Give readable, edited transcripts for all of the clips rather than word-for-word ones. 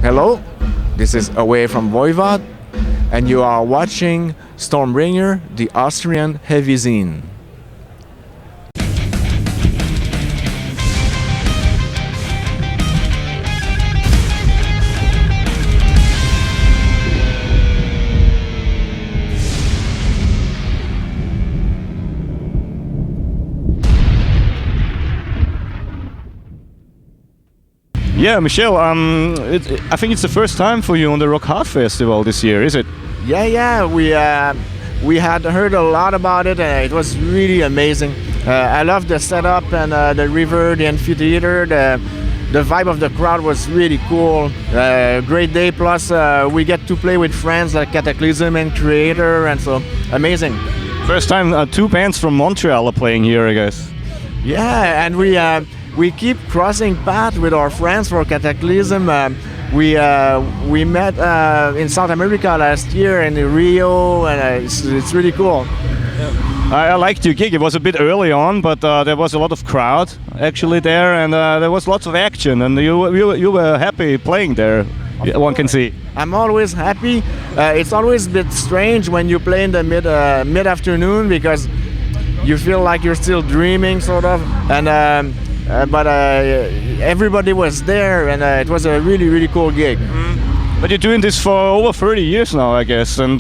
Hello, this is Away from Voivod, and you are watching Stormbringer, the Austrian heavy zine. Yeah, Michel, I think it's the first time for you on the Rock Hard Festival this year, is it? Yeah, we had heard a lot about it, and it was really amazing. I love the setup and the river, the amphitheater, the vibe of the crowd was really cool. Great day, plus we get to play with friends like KATAKLYSM and Creator, and so amazing. First time two bands from Montreal are playing here, I guess. Yeah, and we keep crossing paths with our friends for KATAKLYSM. We met in South America last year in Rio, and it's really cool. I liked your gig. It was a bit early on, but there was a lot of crowd actually there, and there was lots of action, and you were happy playing there. One can see. I'm always happy. It's always a bit strange when you play in the mid-afternoon because you feel like you're still dreaming, sort of, and. But everybody was there, and it was a really cool gig. But you're doing this for over 30 years now, I guess, and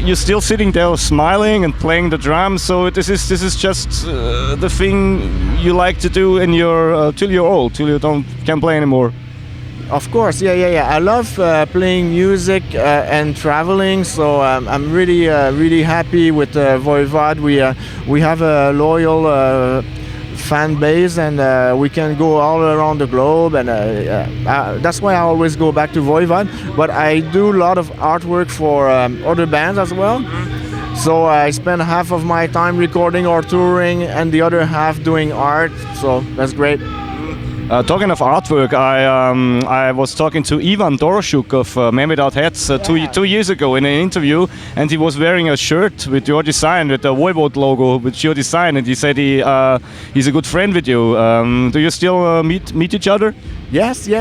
you're still sitting there smiling and playing the drums. So this is just the thing you like to do in your till you're old, till you can't play anymore. Of course, yeah. I love playing music and traveling, so I'm really happy with Voivod. We have a loyal fan base, and we can go all around the globe, and that's why I always go back to Voivod. But I do a lot of artwork for other bands as well. So I spend half of my time recording or touring, and the other half doing art. So that's great. Talking of artwork, I was talking to Ivan Doroshuk of Man Without Hats 2 years ago in an interview, and he was wearing a shirt with your design, with the Voivod logo with your design, and he said he's a good friend with you. Do you still meet each other? Yes. He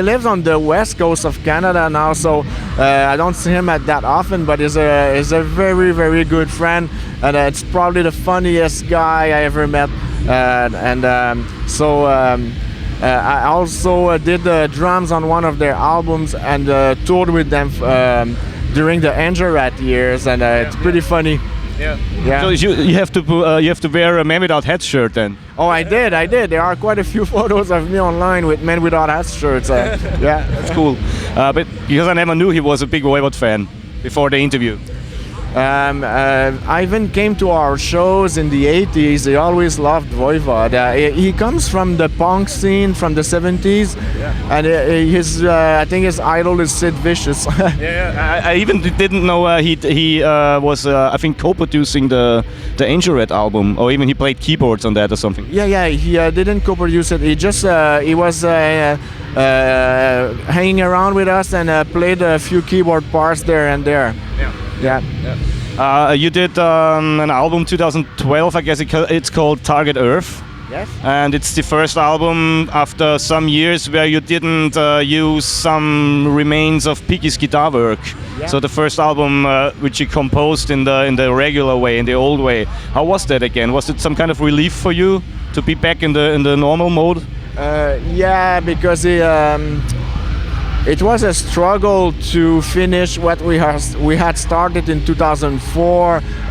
lives on the west coast of Canada now, so I don't see him that often, but he's a very good friend, and it's probably the funniest guy I ever met. So I also did the drums on one of their albums and toured with them during the Angerat years, and it's pretty funny. Yeah. So you have to wear a Man Without Hats shirt then. Oh, I did. There are quite a few photos of me online with Men Without Hats shirts. Yeah, that's cool. But because I never knew he was a big Voivod fan before the interview. Ivan came to our shows in the 80s. He always loved Voivod. He comes from the punk scene from the 70s, and I think his idol is Sid Vicious. I even didn't know he was I think co-producing the Angerat album, or even he played keyboards on that or something. Yeah. He didn't co-produce it. He just he was hanging around with us and played a few keyboard parts there and there. Yeah. You did an album 2012, I guess it's called Target Earth. Yes. And it's the first album after some years where you didn't use some remains of Piggy's guitar work. Yeah. So the first album which you composed in the regular way, in the old way. How was that again? Was it some kind of relief for you to be back in the normal mode? Yeah, because it was a struggle to finish what we had started in 2004, 14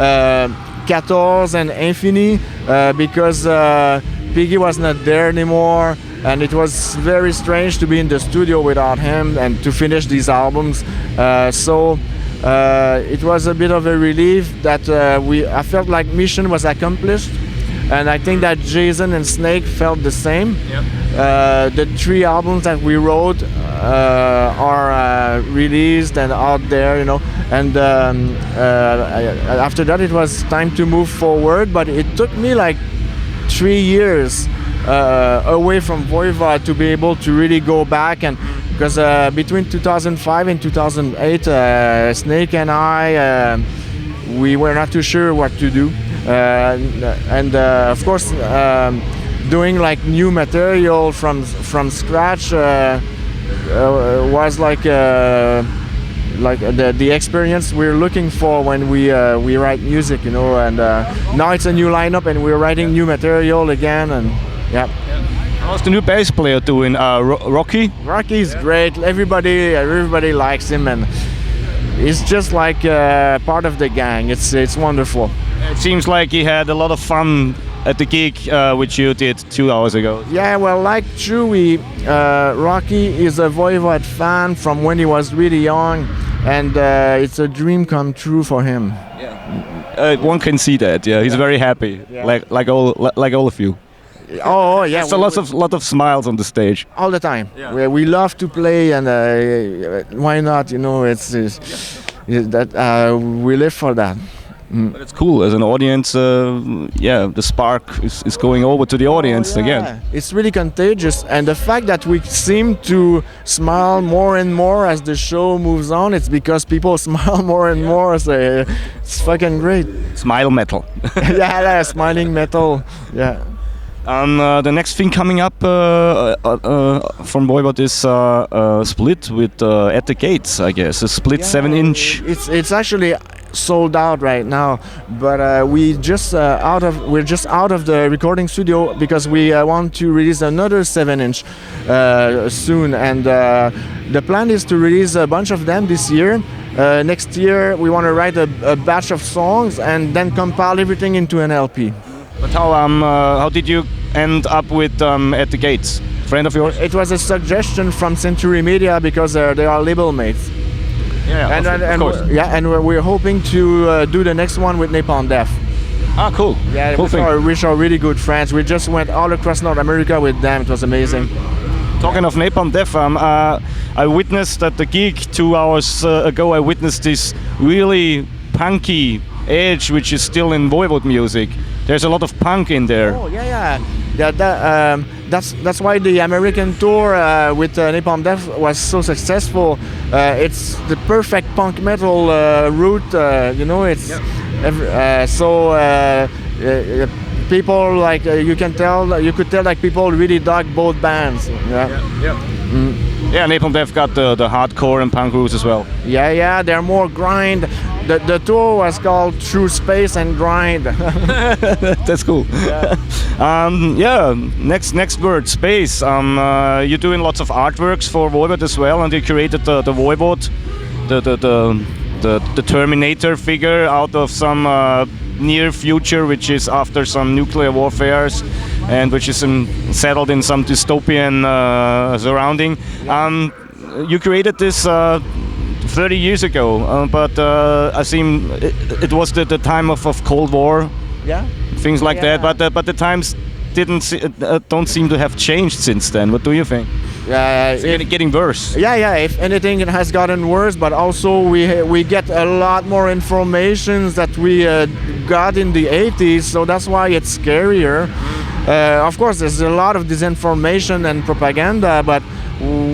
and Infini, because Piggy was not there anymore, and it was very strange to be in the studio without him and to finish these albums. So it was a bit of a relief that I felt like mission was accomplished. And I think that Jason and Snake felt the same. Yep. The 3 albums that we wrote are released and out there, And after that, it was time to move forward. But it took me like 3 years away from Voivod to be able to really go back, and because between 2005 and 2008, Snake and I, we were not too sure what to do. And of course, doing like new material from scratch was like the experience we're looking for when we write music, you know. And now it's a new lineup, and we're writing new material again, and yeah. How's the new bass player doing? Rocky? Rocky's great. Everybody likes him, and he's just like part of the gang. It's wonderful. It seems like he had a lot of fun at the gig which you did 2 hours ago. Yeah, well, like Chewy, Rocky is a Voivod fan from when he was really young, and it's a dream come true for him. Yeah, one can see that. Yeah, he's very happy, like all of you. Oh yeah, there's a lot of smiles on the stage all the time. Yeah. We love to play, and why not? You know, it's that we live for that. But it's cool as an audience. The spark is going over to the audience again. It's really contagious, and the fact that we seem to smile more and more as the show moves on, it's because people smile more and more. So it's fucking great. Smile metal. Yeah, smiling metal. Yeah. The next thing coming up from Voivod is split with At the Gates, I guess. A split 7-inch. It's actually sold out right now, but we're just out of the recording studio because we want to release another 7-inch soon, and the plan is to release a bunch of them this year. Next year we want to write a batch of songs and then compile everything into an LP. But how did you end up with At the Gates? Friend of yours? It was a suggestion from Century Media because they are label mates. Yeah, of course. And we're hoping to do the next one with Napalm Death. Ah, cool. Yeah, cool which are really good friends. We just went all across North America with them. It was amazing. Talking of Napalm Death, I witnessed at the gig 2 hours ago. I witnessed this really punky edge, which is still in Voivod music. There's a lot of punk in there. Oh yeah. That's why the American tour with Napalm Death was so successful. It's the perfect punk metal route. You know, it's people like you could tell like people really dug both bands. Yeah, Napalm Death got the hardcore and punk roots as well. Yeah, they're more grind. The tour was called Through Space and Grind. That's cool. Yeah. Next word, space. You're doing lots of artworks for Voivod as well, and you created the Voivod, the Terminator figure out of some near future, which is after some nuclear warfares, and which is settled in some dystopian surrounding. You created this 30 years ago, but I seem it was the time of Cold War, things like that. But the times don't seem to have changed since then. What do you think? It's getting worse. Yeah. If anything, it has gotten worse. But also we get a lot more information that we got in the 80s, so that's why it's scarier. Of course, there's a lot of disinformation and propaganda, but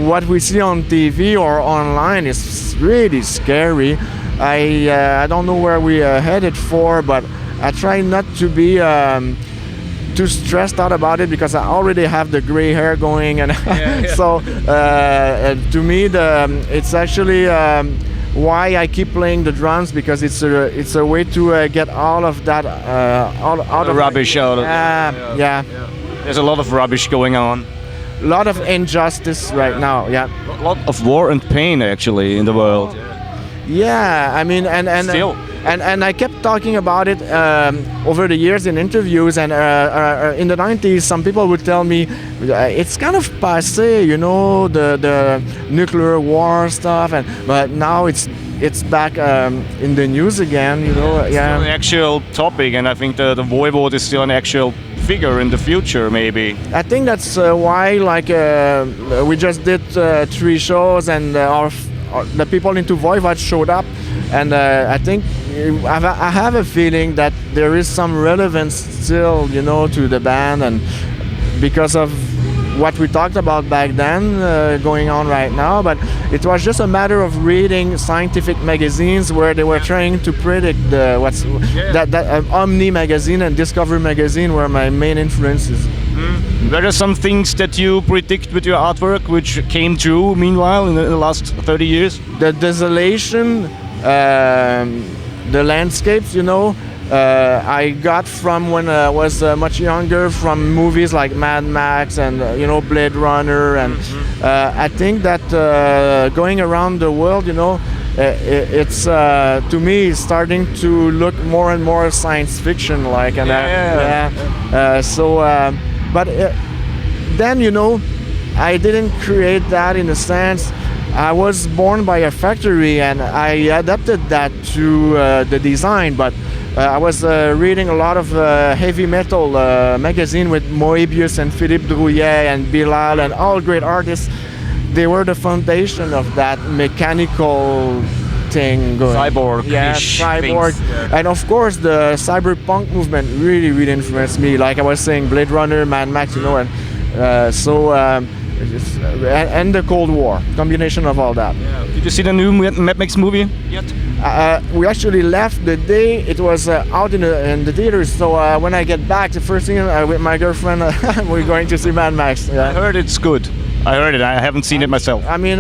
what we see on TV or online is really scary. I don't know where we are headed for, but I try not to be too stressed out about it because I already have the gray hair going, and so to me it's actually why I keep playing the drums, because it's a way to get all of that out of rubbish out of yeah. There's a lot of rubbish going on. A lot of injustice right now. Yeah. A lot of war and pain actually in the world. Yeah, I mean, and I kept talking about it over the years in interviews, and in the 90s some people would tell me it's kind of passé, you know, the nuclear war stuff, but now it's back in the news again, you know. It's still an actual topic, and I think the Voivod is still an actual figure in the future, maybe. I think that's why, like, we just did 3 shows, and the people into Voivod showed up, and I think I have a feeling that there is some relevance still, you know, to the band, and because of what we talked about back then going on right now. But it was just a matter of reading scientific magazines where they were trying to predict that Omni magazine and Discovery magazine were my main influences. Were there some things that you predict with your artwork which came true meanwhile in the last 30 years? The desolation, the landscapes, you know, I got from when I was much younger from movies like Mad Max and you know, Blade Runner, and I think that going around the world, you know, it's to me starting to look more and more science fiction like, and but then, you know, I didn't create that in a sense. I was born by a factory and I adapted that to the design, but I was reading a lot of heavy metal magazine with Moebius and Philippe Drouillet and Bilal and all great artists. They were the foundation of that mechanical thing going. Cyborg. Yeah, cyborg. And of course the cyberpunk movement really influenced me. Like I was saying, Blade Runner, Mad Max, you know, and and the Cold War, combination of all that. Yeah. Did you see the new Mad Max movie yet? We actually left the day it was out in the theaters. So when I get back, the first thing with my girlfriend, we're going to see Mad Max. Yeah. I heard it's good. I heard it. I haven't seen it myself. I mean,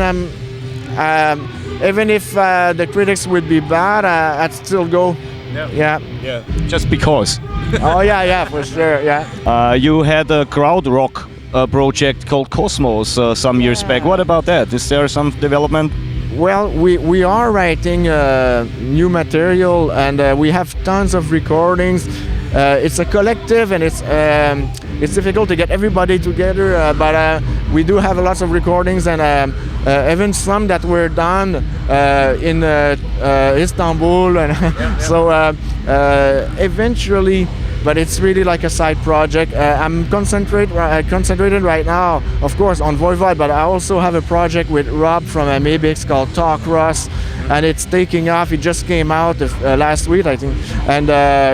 even if the critics would be bad, I'd still go. Yeah. Just because. Oh yeah, for sure. Yeah. You had a crowd rock project called Cosmos some years back. What about that? Is there some development? Well, we are writing new material, and we have tons of recordings. It's a collective, and it's difficult to get everybody together, but we do have lots of recordings, and even some that were done in Istanbul, and so eventually. But it's really like a side project. I'm concentrated right now, of course, on Voivod, but I also have a project with Rob from Amebix called Talk Ross, and it's taking off. It just came out last week, I think, and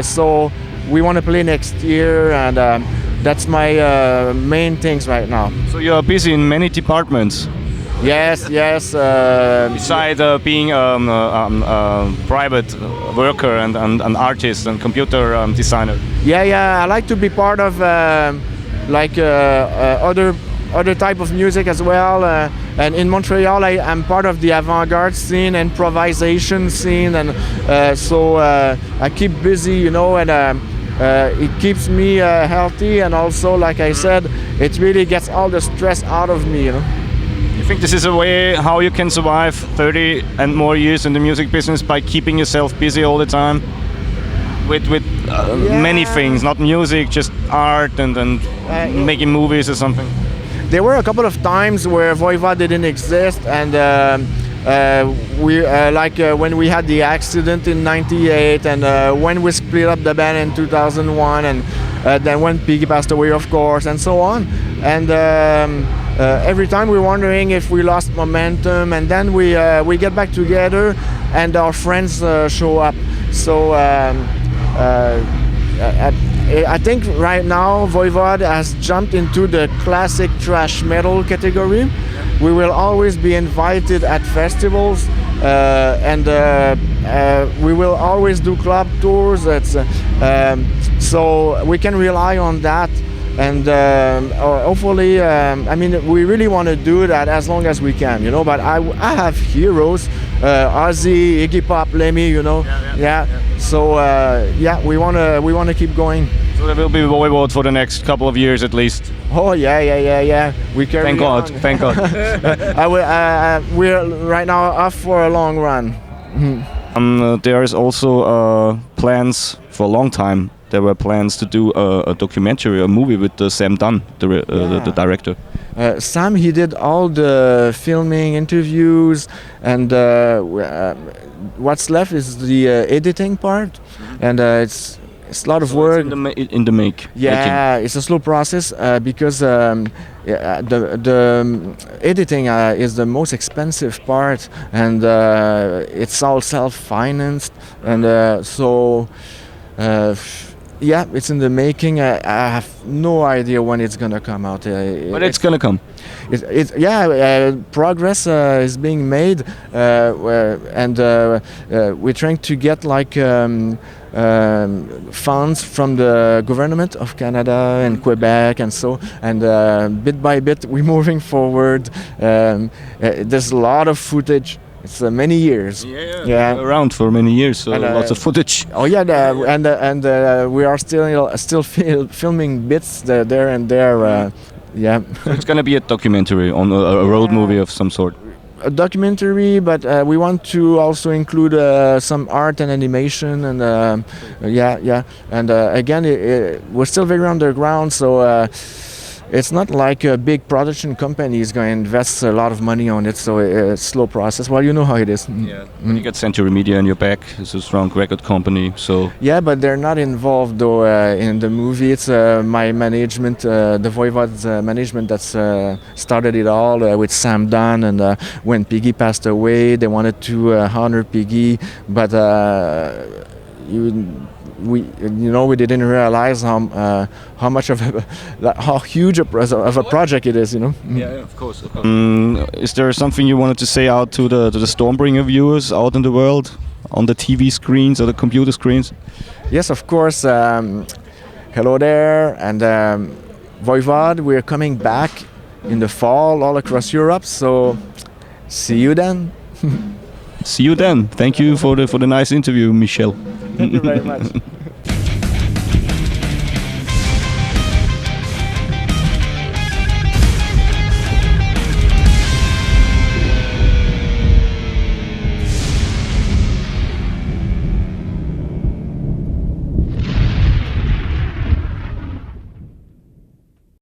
so we want to play next year, and that's my main things right now. So you are busy in many departments. Yes. Besides being a private worker and an artist and computer designer. Yeah. I like to be part of other type of music as well. And in Montreal, I'm part of the avant-garde scene, improvisation scene, and so I keep busy, you know, and it keeps me healthy, and also, like I said, it really gets all the stress out of me, you know. You think this is a way how you can survive 30 and more years in the music business, by keeping yourself busy all the time with many things, not music, just art and making movies or something? There were a couple of times where Voivod didn't exist, and when we had the accident in '98, and when we split up the band in 2001, and then when Piggy passed away, of course, and so on. And every time we're wondering if we lost momentum, and then we get back together, and our friends show up. So I think right now Voivod has jumped into the classic thrash metal category. We will always be invited at festivals, and we will always do club tours. So we can rely on that. And hopefully, I mean, we really want to do that as long as we can, you know. But I have heroes, Ozzy, Iggy Pop, Lemmy, you know. Yeah. So we wanna keep going. So there will be Voivod for the next couple of years at least. Oh yeah. We carry Thank God. on. Thank God. We're right now off for a long run. There is also plans for a long time. There were plans to do a documentary, a movie with Sam Dunn, the director. Sam, he did all the filming, interviews, and what's left is the editing part, and it's a lot of work. In the make. Yeah, making. It's a slow process because the editing is the most expensive part, and it's all self-financed, and so. Yeah, it's in the making. I have no idea when it's gonna come out. But it's gonna come. progress is being made, and we're trying to get like funds from the government of Canada and Quebec and so, and bit by bit we're moving forward. There's a lot of footage. It's many years. Yeah. Around for many years, so lots of footage. Oh yeah, and we are still filming bits there and there. Yeah. So it's gonna be a documentary on a road movie of some sort. A documentary, but we want to also include some art and animation, and and again, we're still very underground, so it's not like a big production company is going to invest a lot of money on it, so it's a slow process. Well, you know how it is. Yeah. When you get Century Media in your back, it's a strong record company, so... Yeah, but they're not involved, though, in the movie. It's my management, the Voivod's management that's started it all with Sam Dunn, and when Piggy passed away, they wanted to honor Piggy, but we didn't realize how much of how huge of a project it is, Yeah, of course. Is there something you wanted to say out to the Stormbringer viewers out in the world, on the TV screens or the computer screens? Yes, of course. Hello there, and Voivod, we're coming back in the fall all across Europe, so see you then. See you then. Thank you for the nice interview, Michel. Thank you very much.